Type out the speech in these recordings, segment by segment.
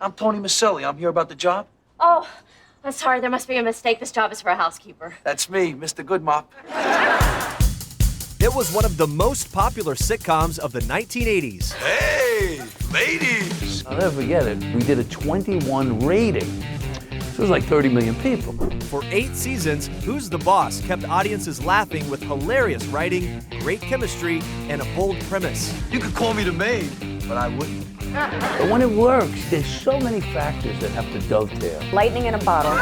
I'm Tony Maselli. I'm here about the job. Oh, I'm sorry. There must be a mistake. This job is for a housekeeper. That's me, Mr. Goodmop. It was one of the most popular sitcoms of the 1980s. Hey, ladies! I'll never forget it. We did a 21 rating. So it was like 30 million people. For 8 seasons, Who's the Boss kept audiences laughing with hilarious writing, great chemistry, and a bold premise. You could call me the maid, but I wouldn't. But when it works, there's so many factors that have to dovetail. Lightning in a bottle.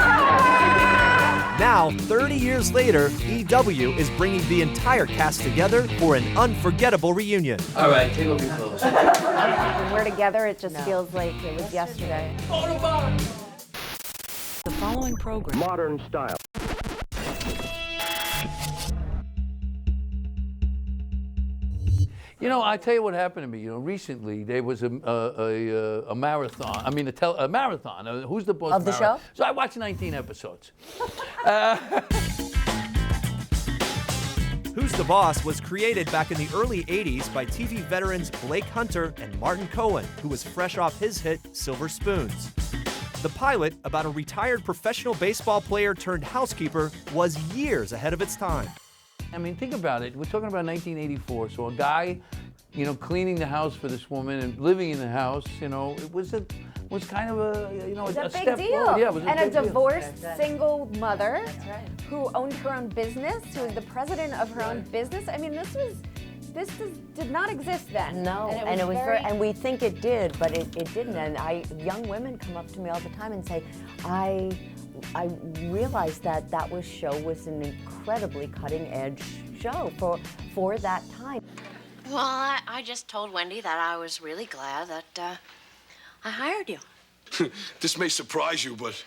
Now, 30 years later, EW is bringing the entire cast together for an unforgettable reunion. All right, take off your clothes. When we're together, it just feels like it was yesterday. The following program. Modern style. You know, I tell you what happened to me. You know, recently there was a marathon. I mean, a marathon. Who's the Boss Of the marathon. show? So I watched 19 episodes. Who's the Boss was created back in the early 80s by TV veterans Blake Hunter and Martin Cohen, who was fresh off his hit Silver Spoons. The pilot, about a retired professional baseball player turned housekeeper, was years ahead of its time. I mean, think about it. We're talking about 1984. So a guy, you know, cleaning the house for this woman and living in the house, you know, it was kind of a, you know, It was a big step deal. forward. Yeah, it was a and big a deal. divorced single mother who owned her own business, who was the president of her own business. I mean, this did not exist then. No, and it was very, and we think it did, but it didn't. And young women come up to me all the time and say, I realized that show was an incredibly cutting-edge show for that time. Well, I just told Wendy that I was really glad that I hired you. This may surprise you, but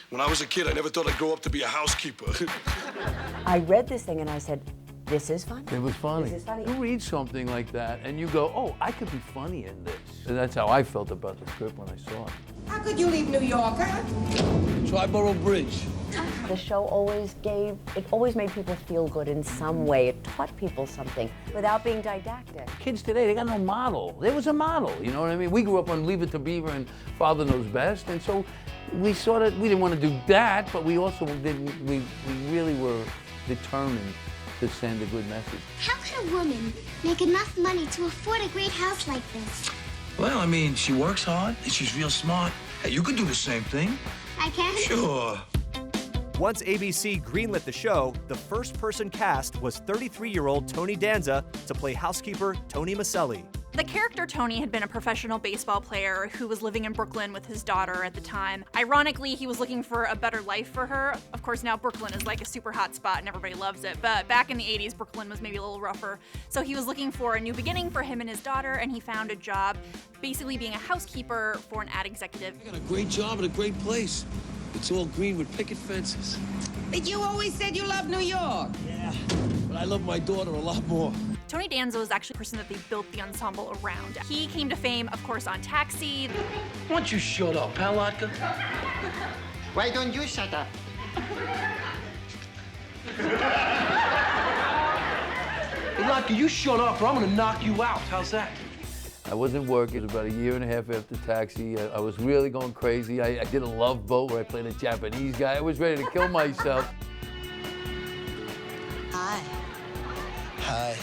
when I was a kid, I never thought I'd grow up to be a housekeeper. I read this thing and I said, this is funny. It was funny. This is funny. You read something like that and you go, oh, I could be funny in this. And that's how I felt about the script when I saw it. How could you leave New York, huh? Triborough Bridge. The show always made people feel good in some way. It taught people something without being didactic. Kids today, they got no model. There was a model, you know what I mean? We grew up on Leave It to Beaver and Father Knows Best, and so we didn't want to do that, but we also we really were determined to send a good message. How could a woman make enough money to afford a great house like this? Well, I mean, she works hard and she's real smart. Hey, you could do the same thing. I can? Sure. Once ABC greenlit the show, the first-person cast was 33-year-old Tony Danza to play housekeeper Tony Maselli. The character Tony had been a professional baseball player who was living in Brooklyn with his daughter at the time. Ironically, he was looking for a better life for her. Of course, now Brooklyn is like a super hot spot and everybody loves it, but back in the 80s, Brooklyn was maybe a little rougher. So he was looking for a new beginning for him and his daughter, and he found a job basically being a housekeeper for an ad executive. I got a great job at a great place. It's all green with picket fences. But you always said you loved New York. Yeah, but I love my daughter a lot more. Tony Danza was actually the person that they built the ensemble around. He came to fame, of course, on Taxi. Why don't you shut up, huh, Latka? Why don't you shut up? Hey, Latka, you shut up or I'm gonna knock you out. How's that? I wasn't working. It was about a year and a half after Taxi. I was really going crazy. I did a Love Boat where I played a Japanese guy. I was ready to kill myself. Hi. Hi.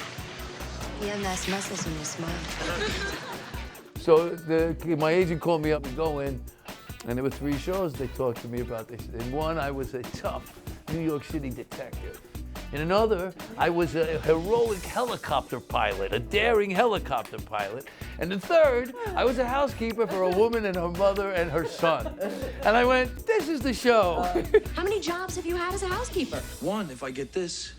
You have nice muscles when you smile. So my agent called me up to go in, and there were 3 shows they talked to me about. In one, I was a tough New York City detective. In another, I was a heroic helicopter pilot, a daring helicopter pilot. And in third, I was a housekeeper for a woman and her mother and her son. And I went, this is the show. How many jobs have you had as a housekeeper? One, if I get this.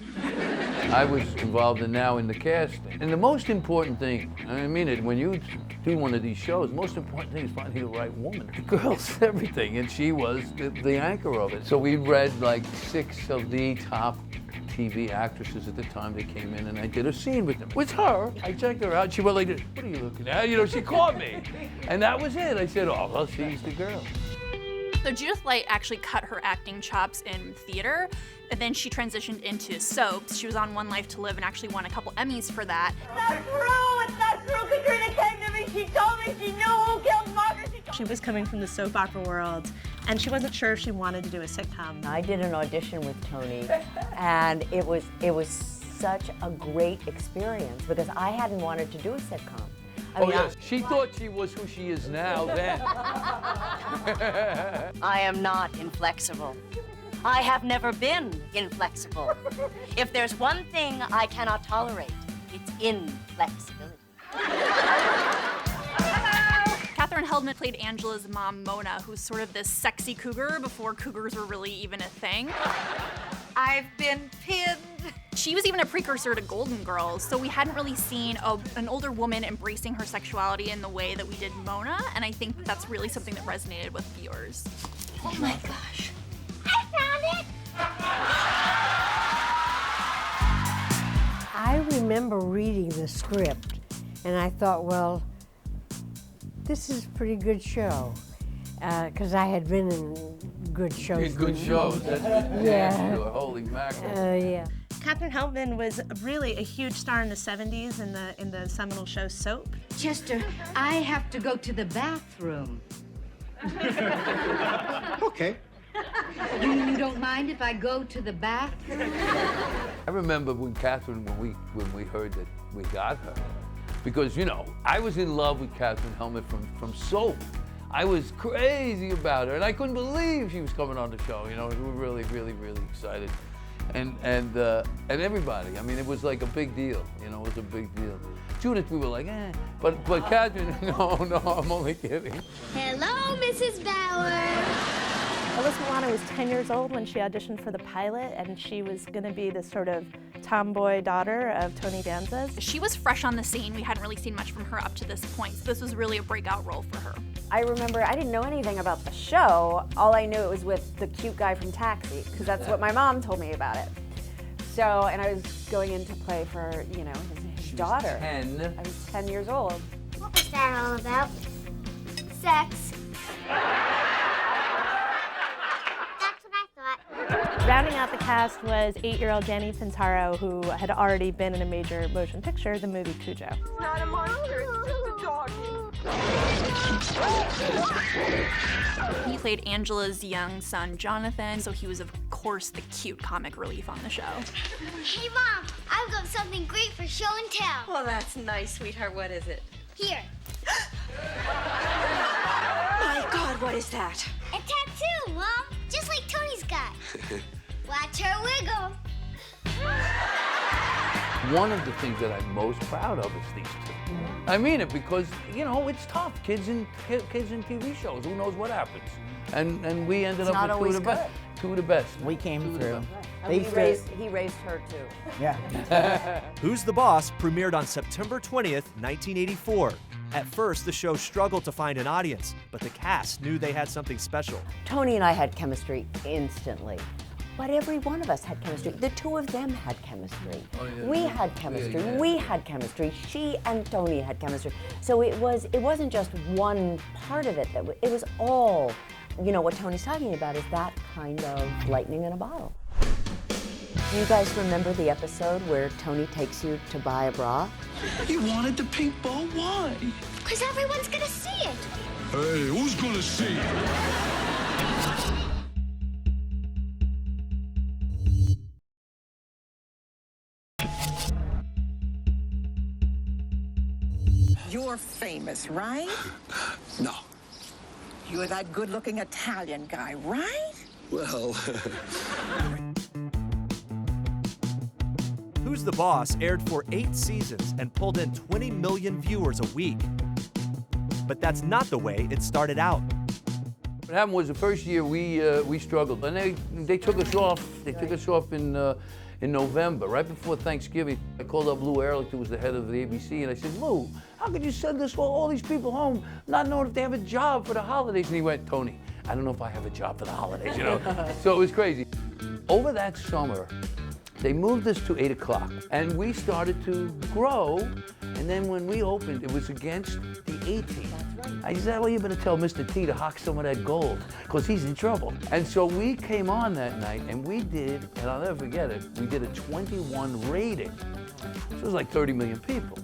I was involved in the casting. And the most important thing, I mean it, when you do one of these shows, the most important thing is finding the right woman. The girl's everything, and she was the anchor of it. So we read like 6 of the top TV actresses at the time. They came in and I did a scene with them. With her, I checked her out. She went like, what are you looking at? You know, she caught me. And that was it. I said, oh, well, she's the girl. So Judith Light actually cut her acting chops in theater, and then she transitioned into soaps. She was on One Life to Live and actually won a couple Emmys for that. It's not true! It's not true! Katrina came to me, she told me she knew who killed Margaret, she told She was coming from the soap opera world, and she wasn't sure if she wanted to do a sitcom. I did an audition with Tony, and it was such a great experience because I hadn't wanted to do a sitcom. Yes, she thought she was who she is now then. I am not inflexible. I have never been inflexible. If there's one thing I cannot tolerate, it's inflexibility. Katherine Helmond played Angela's mom, Mona, who's sort of this sexy cougar before cougars were really even a thing. I've been pinned. She was even a precursor to Golden Girls, so we hadn't really seen an older woman embracing her sexuality in the way that we did Mona, and I think that's really something that resonated with viewers. Oh my gosh. I found it! I remember reading the script, and I thought, well, this is a pretty good show, because I had been in good shows. Good shows. Yeah. Holy mackerel. Yeah. Katherine Helmond was really a huge star in the 70s in the seminal show Soap. Chester, I have to go to the bathroom. Okay. You don't mind if I go to the bathroom? I remember when Katherine, when we heard that we got her, because, you know, I was in love with Katherine Helmond from Soap. I was crazy about her, and I couldn't believe she was coming on the show. You know, we were really, really, really excited. And everybody, I mean, it was like a big deal. You know, it was a big deal. Judith, we were like, eh. But Katherine, no, I'm only kidding. Hello, Mrs. Bauer. Alyssa Milano was 10 years old when she auditioned for the pilot, and she was going to be the sort of tomboy daughter of Tony Danza. She was fresh on the scene. We hadn't really seen much from her up to this point, so this was really a breakout role for her. I remember I didn't know anything about the show. All I knew it was with the cute guy from Taxi, because that's what my mom told me about it. So, and I was going in to play for, you know, his daughter. 10. I was 10 years old. What was that all about? Sex. Rounding out the cast was 8-year-old Danny Pintauro, who had already been in a major motion picture, the movie Cujo. It's not a monster, it's just a doggy. He played Angela's young son, Jonathan, so he was, of course, the cute comic relief on the show. Hey, Mom, I've got something great for show and tell. Well, that's nice, sweetheart. What is it? Here. My God, what is that? A tattoo, Mom. Just like Tony's got. Watch her wiggle. One of the things that I'm most proud of is these two. I mean it because, you know, it's tough. Kids in TV shows, who knows what happens? And we ended up with two of the best. Two of the best. We came through. He raised her too. Yeah. Who's the Boss premiered on September 20th, 1984. At first, the show struggled to find an audience, but the cast knew they had something special. Tony and I had chemistry instantly. But every one of us had chemistry. The two of them had chemistry. Oh, yeah. We had chemistry. Yeah. We had chemistry. She and Tony had chemistry. So it wasn't just one part of it. It was all, you know, what Tony's talking about is that kind of lightning in a bottle. Do you guys remember the episode where Tony takes you to buy a bra? He wanted the pink ball. Why? Because everyone's gonna see it. Hey, who's gonna see it? You're famous, right? No. You're that good-looking Italian guy, right? Well... Who's the Boss aired for 8 seasons and pulled in 20 million viewers a week. But that's not the way it started out. What happened was the first year we struggled, and they took us off. They took us off in November, right before Thanksgiving. I called up Lou Ehrlich, who was the head of the ABC, and I said, Lou, how could you send all these people home not knowing if they have a job for the holidays? And he went, Tony, I don't know if I have a job for the holidays, you know? So it was crazy. Over that summer, they moved us to 8 o'clock, and we started to grow, and then when we opened, it was against the A-team. I said, well, you better tell Mr. T to hock some of that gold, because he's in trouble. And so we came on that night, and we did, and I'll never forget it, we did a 21 rating. So it was like 30 million people.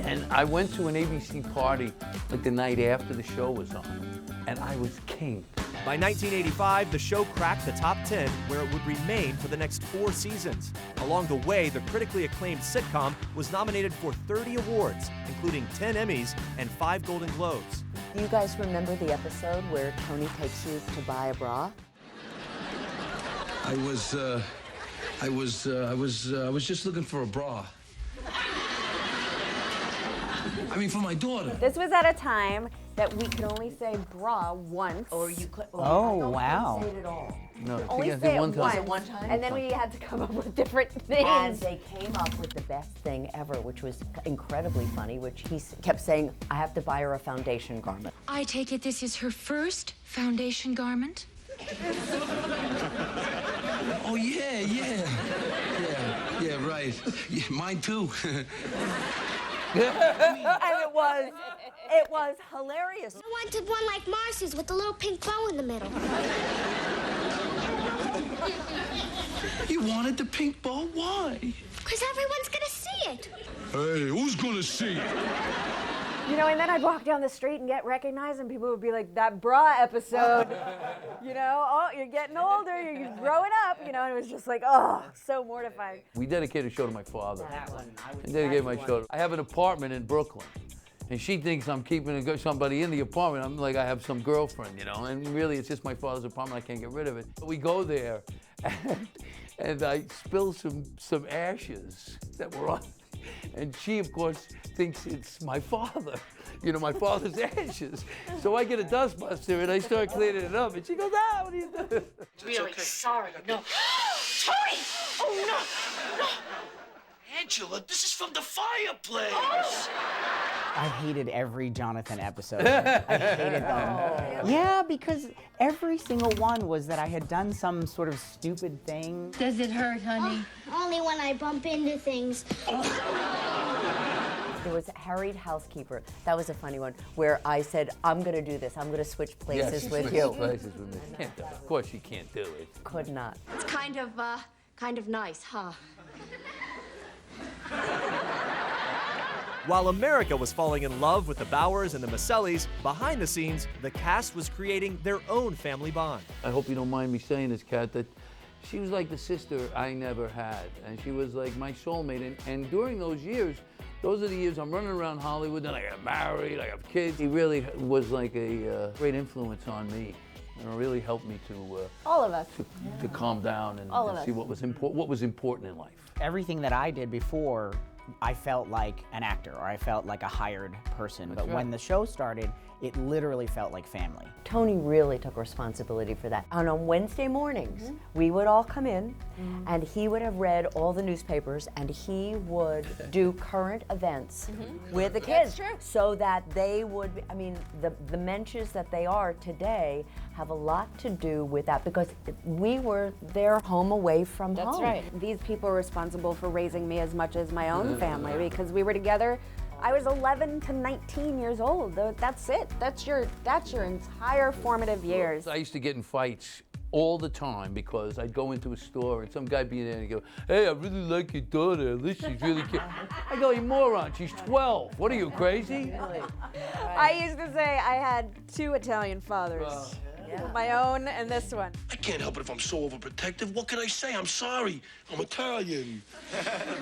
And I went to an ABC party like the night after the show was on, and I was king. By 1985, the show cracked the top 10, where it would remain for the next 4 seasons. Along the way, the critically acclaimed sitcom was nominated for 30 awards, including 10 Emmys and 5 Golden Globes. Do you guys remember the episode where Tony takes you to buy a bra? I was just looking for a bra. I mean, for my daughter. This was at a time that we could only say bra once. Or you could. Oh, wow. Say it at all. No, I Only think I say did it one time. once. And then we had to come up with different things. And they came up with the best thing ever, which was incredibly funny, which he kept saying, I have to buy her a foundation garment. I take it this is her first foundation garment? Oh, yeah, right. Yeah, mine too. And it was hilarious. I wanted one like Marcy's with a little pink bow in the middle. You wanted the pink bow? Why? Because everyone's gonna see it. Hey, who's gonna see it? You know, and then I'd walk down the street and get recognized, and people would be like, that bra episode, you know, oh, you're getting older, you're growing up, you know, and it was just like, oh, so mortifying. We dedicated a show to my father. I dedicated my show. I have an apartment in Brooklyn, and she thinks I'm keeping somebody in the apartment. I'm like, I have some girlfriend, you know, and really it's just my father's apartment. I can't get rid of it. We go there, and I spill some ashes that were on. And she, of course, thinks it's my father, you know, my father's ashes. So I get a dustbuster and I start cleaning it up. And she goes, what are you doing? Really sorry. No. Tony! Oh, no! Angela, this is from the fireplace. I hated every Jonathan episode. I hated them. Yeah, because every single one was that I had done some sort of stupid thing. Does it hurt, honey? Only when I bump into things. There was a harried housekeeper. That was a funny one, where I said, I'm going to do this. I'm going to switch places with you. Places with me. Can't do it. Of course you can't do it. Could not. It's kind of nice, huh? While America was falling in love with the Bowers and the Masellis, behind the scenes, the cast was creating their own family bond. I hope you don't mind me saying this, Kat, that she was like the sister I never had, and she was like my soulmate. And during those years, those are the years I'm running around Hollywood, then I got married, I have kids. He really was like a great influence on me. And it really helped me to All of us. to calm down and see what was important in life. Everything that I did before, I felt like an actor, or I felt like a hired person. But when the show started, it literally felt like family. Tony really took responsibility for that. And on Wednesday mornings, we would all come in, and he would have read all the newspapers, and he would do current events with the kids. That's true. So that they would, I mean, the Mensches that they are today have a lot to do with that, because we were their home away from home. That's right. These people are responsible for raising me as much as my own family, because we were together. I was 11 to 19 years old. That's it. That's your entire formative years. I used to get in fights all the time because I'd go into a store and some guy be there and he'd go, hey, I really like your daughter. Alyssa's really cute. I go, you moron, she's 12. What are you, crazy? I used to say I had 2 Italian fathers. My own and this one. I can't help it if I'm so overprotective. What can I say? I'm sorry. I'm Italian.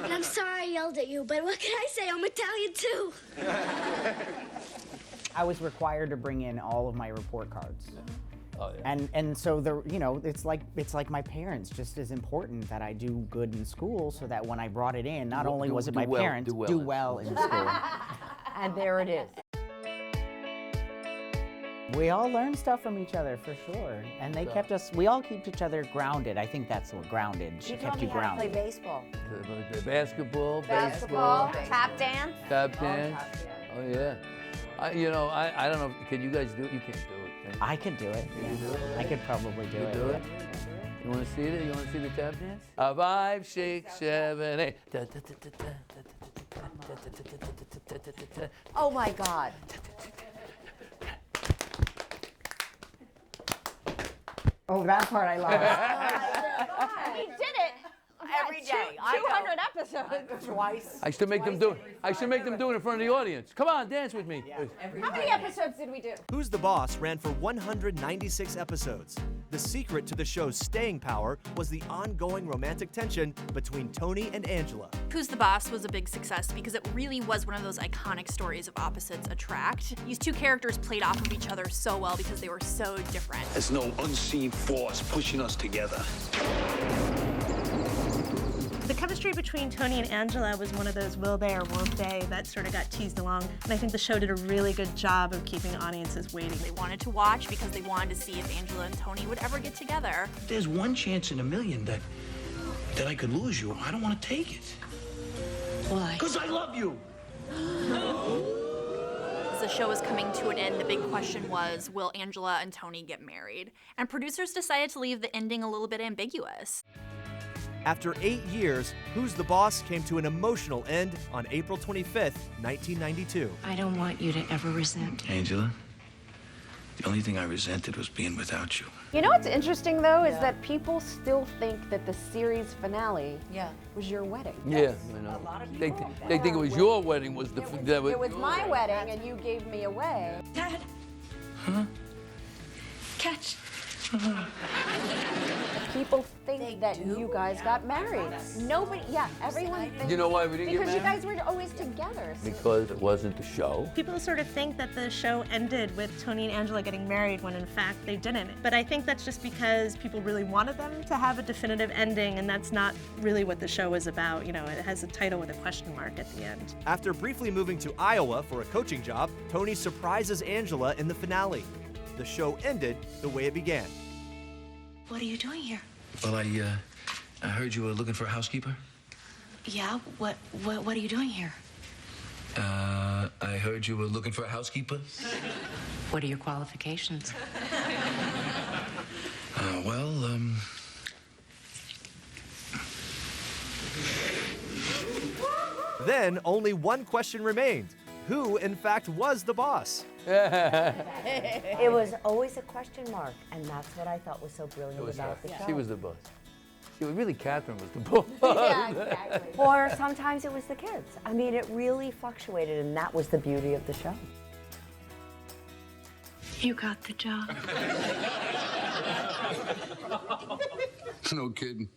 And I'm sorry I yelled at you, but what can I say? I'm Italian too. I was required to bring in all of my report cards. Oh, yeah. And so it's like my parents, just as important that I do good in school, so that when I brought it in, not only was it my parents, do well in school. And there it is. We all learned stuff from each other, for sure. And they kept us, we all keep each other grounded. I think that's what grounded. She kept you grounded. Play baseball. The basketball, Tap dance. tap dance. Oh, yeah. I don't know, can you guys do it? You can't do it, can you? I could do it. Can you do it? I could probably do it. Do it? You want to see it? You want to see the tap dance? 5, 6, 7, 8. Oh my God. Oh, that part I love. He did it. every day. 200 episodes. Twice. I should make them do it. I should make them do it in front of the audience. Come on, dance with me. How many episodes did we do? Who's the Boss ran for 196 episodes. The secret to the show's staying power was the ongoing romantic tension between Tony and Angela. Who's the Boss was a big success because it really was one of those iconic stories of opposites attract. These two characters played off of each other so well because they were so different. There's no unseen force pushing us together. The chemistry between Tony and Angela was one of those will they or won't they that sort of got teased along. And I think the show did a really good job of keeping audiences waiting. They wanted to watch because they wanted to see if Angela and Tony would ever get together. There's one chance in a million that I could lose you. I don't want to take it. Why? Because I love you. As the show was coming to an end, the big question was, will Angela and Tony get married? And producers decided to leave the ending a little bit ambiguous. After 8 years, Who's the Boss came to an emotional end on April 25th, 1992. I don't want you to ever resent. Angela, the only thing I resented was being without you. You know what's interesting though is that people still think that the series finale was your wedding. Yeah, I know. They think it was your wedding was the... It was my wedding and you gave me away. Dad. Huh? Catch. People think that you guys got married. Nobody, everyone thinks. You know why we didn't get Because you married? guys were always together. Because it wasn't the show. People sort of think that the show ended with Tony and Angela getting married when in fact they didn't. But I think that's just because people really wanted them to have a definitive ending, and that's not really what the show is about. You know, it has a title with a question mark at the end. After briefly moving to Iowa for a coaching job, Tony surprises Angela in the finale. The show ended the way it began. What are you doing here? Well, I heard you were looking for a housekeeper. Yeah, what are you doing here? I heard you were looking for a housekeeper. What are your qualifications? Then only one question remained. Who, in fact, was the boss? It was always a question mark, and that's what I thought was so brilliant about the show. She was the boss. Really, Katherine was the boss. Yeah, exactly. Or sometimes it was the kids. I mean, it really fluctuated, and that was the beauty of the show. You got the job. No kidding.